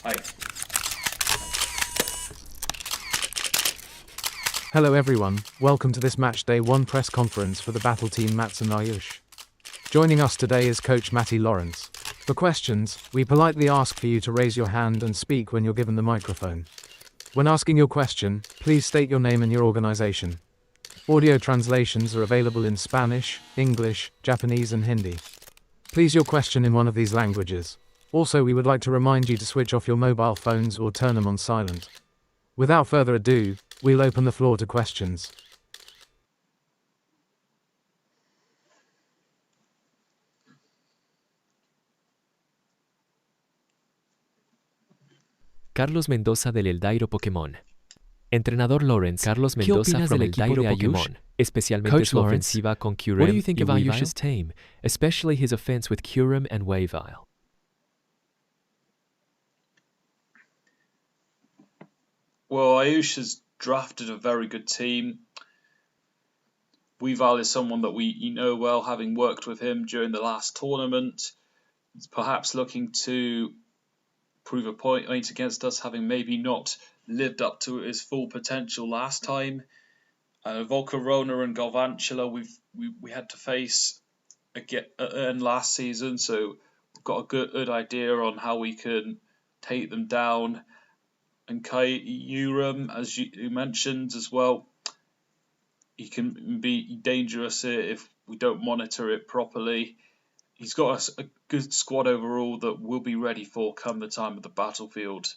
Hi. Hello everyone, welcome to this Match Day 1 press conference for the battle team Mats and Ayush. Joining us today is Coach Matty Lawrence. For questions, we politely ask for you to raise your hand and speak when you're given the microphone. When asking your question, please state your name and your organization. Audio translations are available in Spanish, English, Japanese and Hindi. Please your question in one of these languages. Also, we would like to remind you to switch off your mobile phones or turn them on silent. Without further ado, we'll open the floor to questions. Carlos Mendoza del Eldairo Pokémon. Entrenador Lawrence, Carlos Mendoza from Eldairo Pokémon, especialmente Coach su Lawrence, ofensiva con Kyurem what do you think y of Weavile? Ayush's team, especially his offense with Kyurem and Weavile? Well, Ayush has drafted a very good team. Weavile is someone that we know well, having worked with him during the last tournament. He's perhaps looking to prove a point against us, having maybe not lived up to his full potential last time. Volcarona and Galvantula we had to face again last season, so we've got a good idea on how we can take them down. And Kyurem, as you mentioned as well, he can be dangerous if we don't monitor it properly. He's got a good squad overall that we'll be ready for come the time of the battlefield.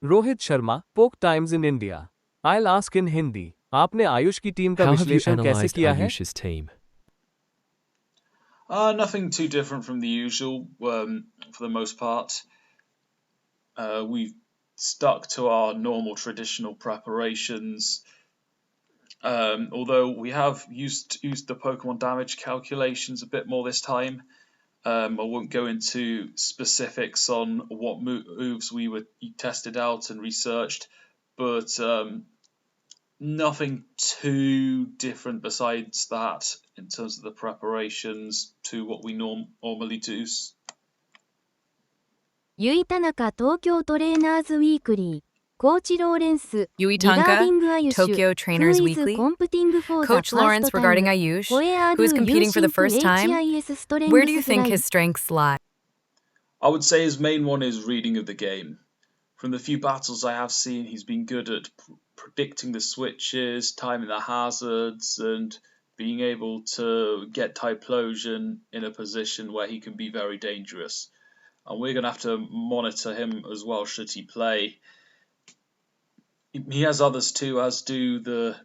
Rohit Sharma, पोक times in India. I'll ask in Hindi. आपने आयुष की team का How have you विश्लेषण कैसे analyzed किया है? Ayush's team? Nothing too different from the usual, for the most part. We've stuck to our normal traditional preparations. Although we have used the Pokemon damage calculations a bit more this time. I won't go into specifics on what moves we tested out and researched, but nothing too different besides that in terms of the preparations to what we normally do. ゆいたなか東京トレーナーズウィークリー。コーチローレンス。 Yui リガーディ Tanka, ングアユシュ。 Tokyo Trainers Who is Weekly. competing for the Coach Lawrence first regarding time? Ayush, Where who is do competing you for the think first time. HIS strengths Where do you think lie? his strengths lie? I would say his main one is reading of the game. From the few battles I have seen, he's been good at predicting the switches, timing the hazards, and being able to get Typhlosion in a position where he can be very dangerous. And we're going to have to monitor him as well should he play. He has others too, as do the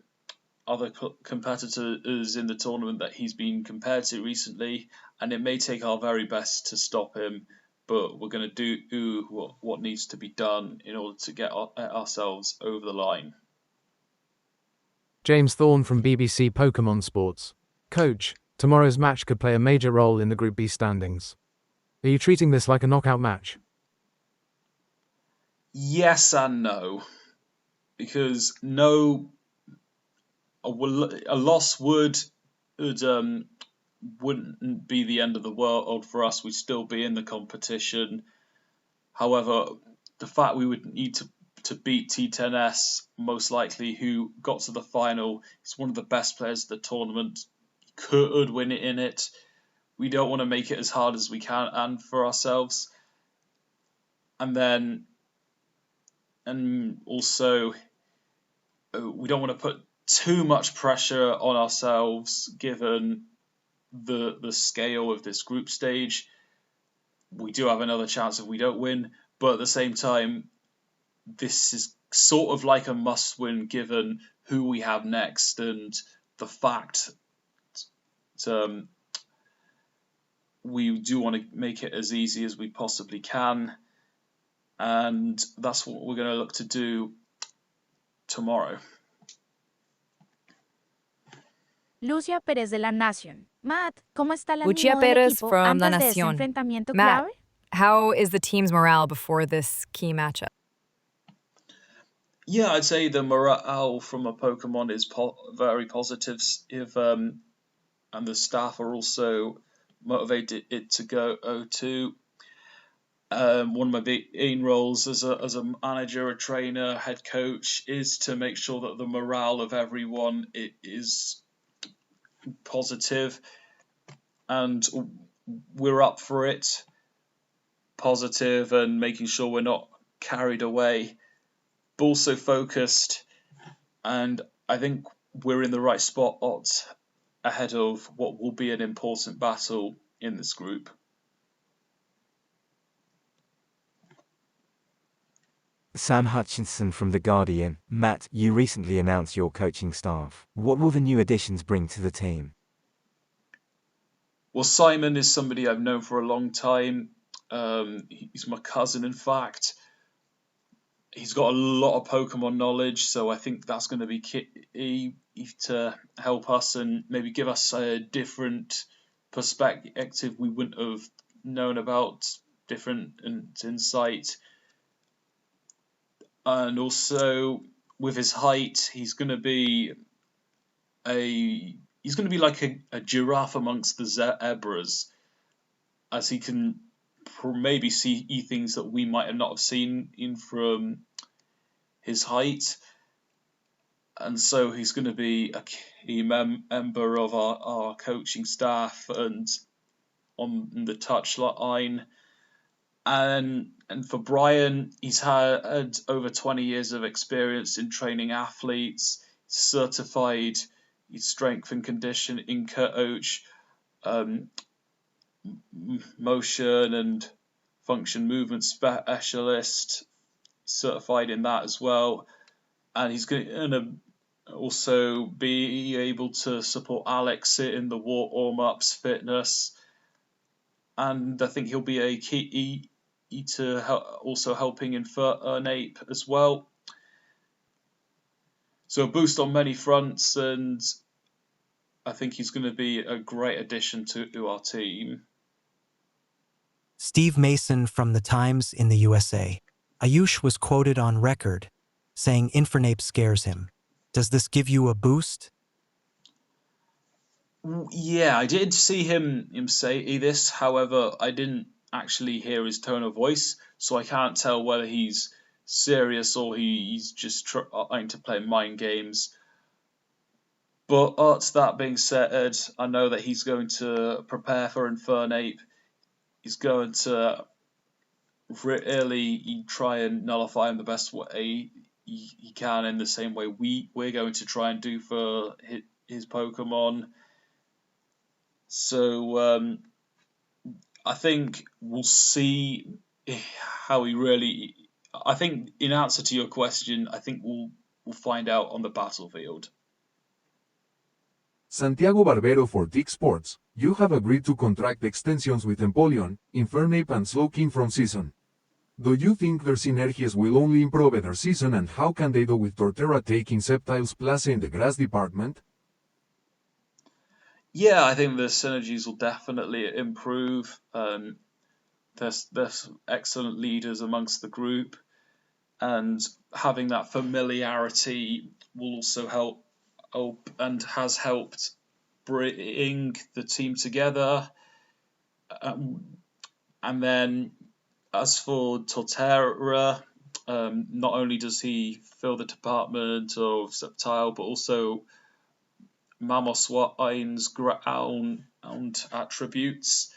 other competitors in the tournament that he's been compared to recently, and it may take our very best to stop him, but we're going to do what needs to be done in order to get ourselves over the line. James Thorne from BBC Pokémon Sports. Coach, tomorrow's match could play a major role in the Group B standings. Are you treating this like a knockout match? Yes and no, because a loss wouldn't be the end of the world for us. We'd still be in the competition. However, the fact we would need to beat T10S, most likely, who got to the final, he's one of the best players of the tournament, could win it in it. We don't want to make it as hard as we can and for ourselves. And also, we don't want to put too much pressure on ourselves given the scale of this group stage. We do have another chance if we don't win, but at the same time, this is sort of like a must-win given who we have next and the fact that we do want to make it as easy as we possibly can, and that's what we're going to look to do tomorrow. Lucia Pérez de La Nación. Matt, ¿cómo está el Lucia ánimo del Pérez equipo from La antes de ese Nación. enfrentamiento Matt, clave? how is the team's morale before this key matchup? Yeah, I'd say the morale from a Pokemon is very positive. And the staff are also motivated it to go too. one of my main roles as a manager, a trainer, head coach is to make sure that the morale of everyone is positive, and we're up for it. Positive and making sure we're not carried away, but also focused. And I think we're in the right spot ahead of what will be an important battle in this group. Sam Hutchinson from The Guardian. Matt, you recently announced your coaching staff. What will the new additions bring to the team? Well, Simon is somebody I've known for a long time. He's my cousin, in fact. He's got a lot of Pokemon knowledge, so I think that's going to be key to help us and maybe give us a different perspective we wouldn't have known about, different insight. And also with his height, he's going to be like a giraffe amongst the zebras, as he can maybe see things that we might have not have seen in from his height. And so he's going to be a key member of our coaching staff and on the touch line. And for Brian, he's had over 20 years of experience in training athletes, certified strength and conditioning coach, motion and function movement specialist, certified in that as well. And he's going to also be able to support Alex in the warm-ups, fitness. And I think he'll be a key to also helping in Nape as well. So a boost on many fronts, and I think he's going to be a great addition to our team. Steve Mason from The Times in the USA. Ayush was quoted on record saying Infernape scares him. Does this give you a boost? Yeah, I did see him say this. However, I didn't actually hear his tone of voice, so I can't tell whether he's serious or he's just trying to play mind games. But that being said, I know that he's going to prepare for Infernape. He's going to really try and nullify him the best way he can, in the same way we're going to try and do for his Pokemon. So I think we'll see how he really. I think, in answer to your question, I think we'll find out on the battlefield. Santiago Barbero for Tick Sports. You have agreed to contract extensions with Empoleon, Infernape and Slowking from season. Do you think their synergies will only improve their season, and how can they do with Torterra taking Sceptile's place in the grass department? Yeah, I think the synergies will definitely improve. There's excellent leaders amongst the group, and having that familiarity will also help and has helped bring the team together. And then as for Torterra, not only does he fill the department of Sceptile, but also Mamoswine's ground attributes.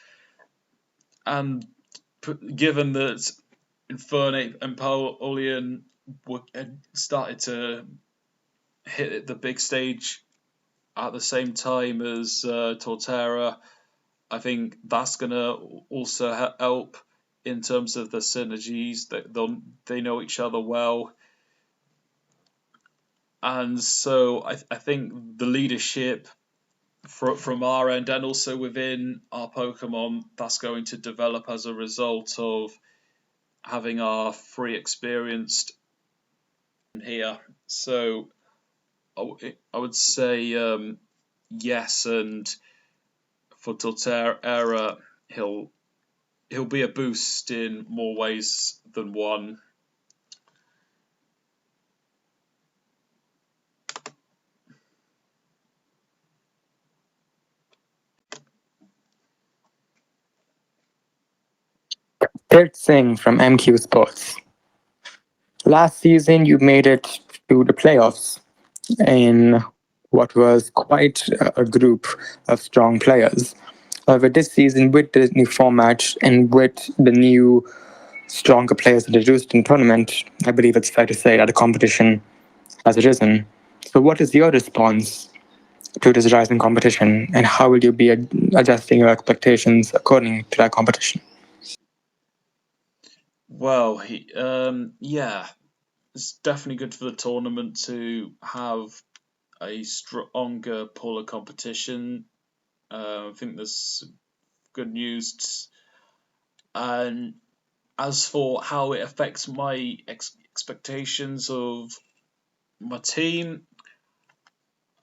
And given that Infernape and Empoleon started to hit the big stage at the same time as Torterra, I think that's going to also help in terms of the synergies. That they know each other well. And so I think the leadership from our end and also within our Pokemon, that's going to develop as a result of having our free experienced here. So I would say yes, and for Torterra, he'll be a boost in more ways than one. Ted Singh from MQ Sports. Last season, you made it to the playoffs in what was quite a group of strong players. However, this season, with the new format and with the new stronger players introduced in the tournament, I believe it's fair to say that the competition has arisen. So, what is your response to this rising competition, and how will you be adjusting your expectations according to that competition? Well, yeah, it's definitely good for the tournament to have a stronger pool of competition. I think there's good news. And as for how it affects my expectations of my team,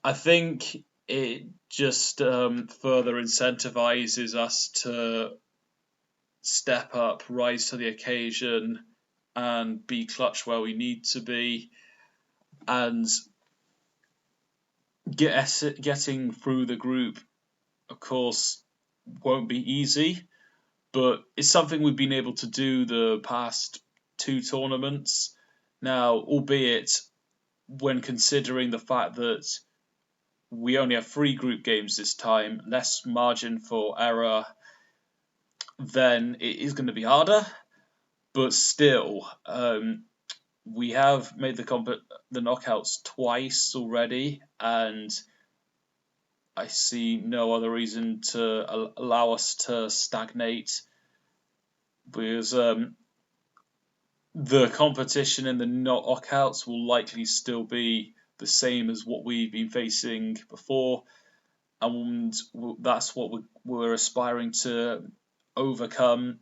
I think it just further incentivizes us to step up, rise to the occasion, and be clutch where we need to be. And getting through the group, of course, won't be easy, but it's something we've been able to do the past two tournaments. Now, albeit when considering the fact that we only have 3 group games this time, less margin for error, then it is going to be harder. But still, we have made the knockouts twice already, and I see no other reason to allow us to stagnate, because the competition in the knockouts will likely still be the same as what we've been facing before, and that's what we're aspiring to overcome,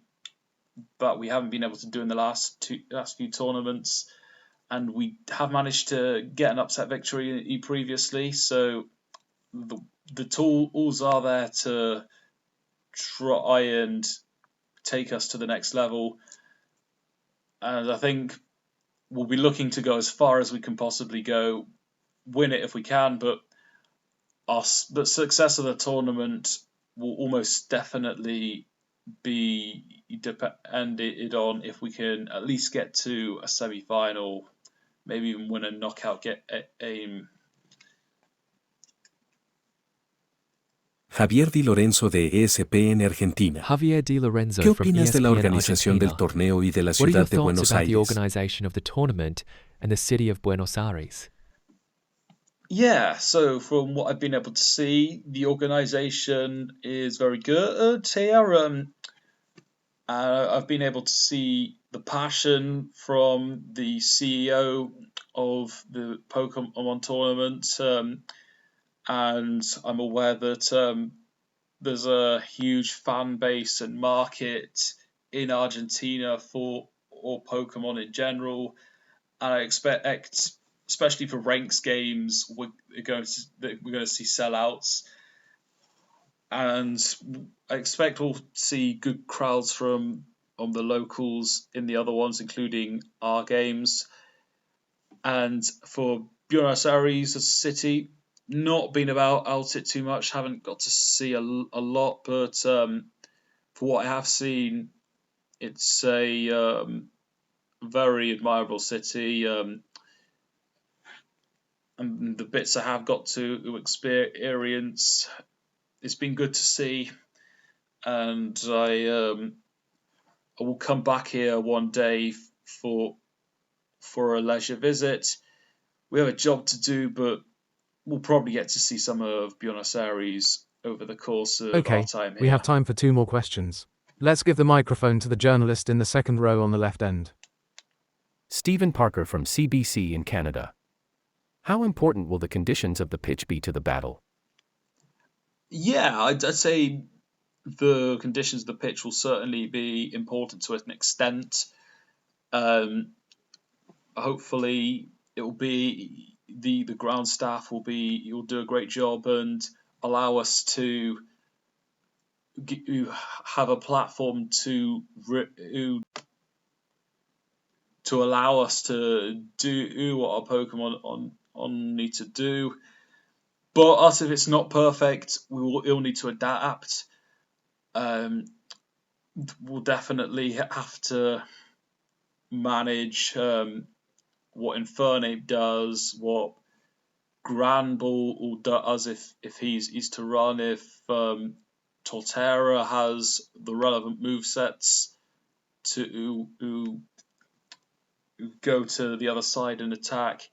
but we haven't been able to do in the last few tournaments, and we have managed to get an upset victory previously, so the tools are there to try and take us to the next level, and I think we'll be looking to go as far as we can possibly go, win it if we can, but the success of the tournament will almost definitely be depended on if we can at least get to a semi-final, maybe even win a knockout aim. Javier Di Lorenzo de ESP en Argentina. Javier Di Lorenzo ¿Qué from opinas de la ESPN organización del Argentina. torneo y de la What are your ciudad de thoughts Buenos about the Aires? organization of the tournament and the city of Buenos Aires? Yeah, so from what I've been able to see, the organization is very good here. I've been able to see the passion from the CEO of the Pokémon tournament, and I'm aware that there's a huge fan base and market in Argentina for Pokemon in general, and I expect, especially for ranks games, we're going to see sellouts, and I expect we'll see good crowds from the locals in the other ones, including our games. And for Buenos Aires as a city, not been out it too much, haven't got to see a lot, but for what I have seen, it's a very admirable city. And the bits I have got to experience, it's been good to see. And I will come back here one day for a leisure visit. We have a job to do, but we'll probably get to see some of Buenos Aires over the course of our time here. We have time for 2 more questions. Let's give the microphone to the journalist in the second row on the left end. Stephen Parker from CBC in Canada. How important will the conditions of the pitch be to the battle? Yeah, I'd say the conditions of the pitch will certainly be important to an extent. Hopefully, it will be the ground staff will do a great job and allow us to have a platform to allow us to do what our Pokemon on need to do. But if it's not perfect, we will need to adapt. will definitely have to manage what Infernape does, what Granbull does if he's to run, if Torterra has the relevant movesets to go to the other side and attack.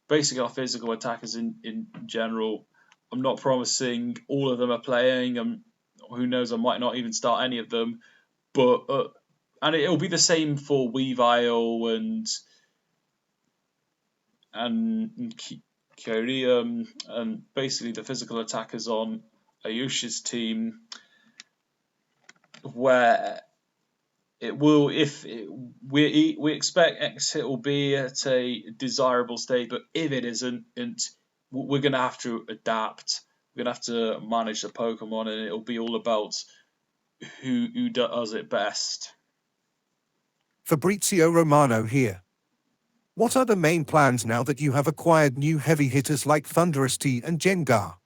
Basically, our physical attackers in general, I'm not promising all of them are playing. Who knows, I might not even start any of them. But and it'll be the same for Weavile and Kyrium, and basically the physical attackers on Ayush's team, where it will, we expect exit will be at a desirable state, but if it isn't, we're going to have to adapt. We're going to have to manage the Pokemon, and it'll be all about who does it best. Fabrizio Romano here. What are the main plans now that you have acquired new heavy hitters like Thunderous T and Jengar?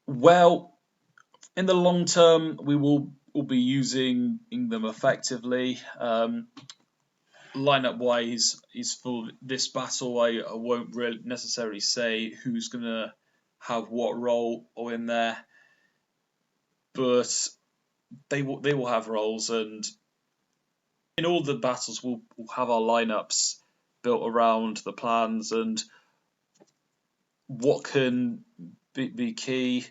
Well, in the long term, we will be using them effectively. Lineup wise, for this battle, I won't really necessarily say who's going to have what role or in there, but they will have roles, and in all the battles, we'll have our lineups built around the plans and what can be key.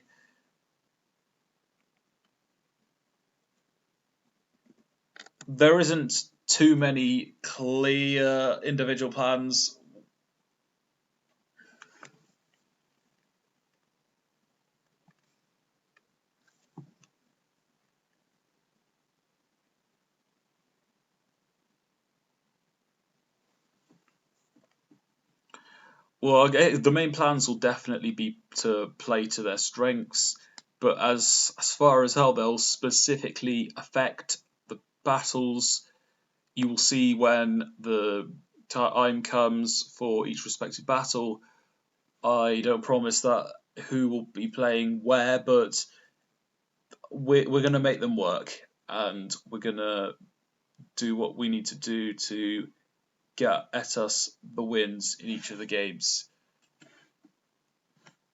There isn't too many clear individual plans. Well, the main plans will definitely be to play to their strengths, but as far as how they'll specifically affect the battles, you will see when the time comes for each respective battle. I don't promise that who will be playing where, but we're going to make them work, and we're going to do what we need to do to get at us the wins in each of the games.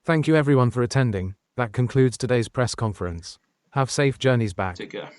Thank you everyone for attending. That concludes today's press conference. Have safe journeys back. Take care.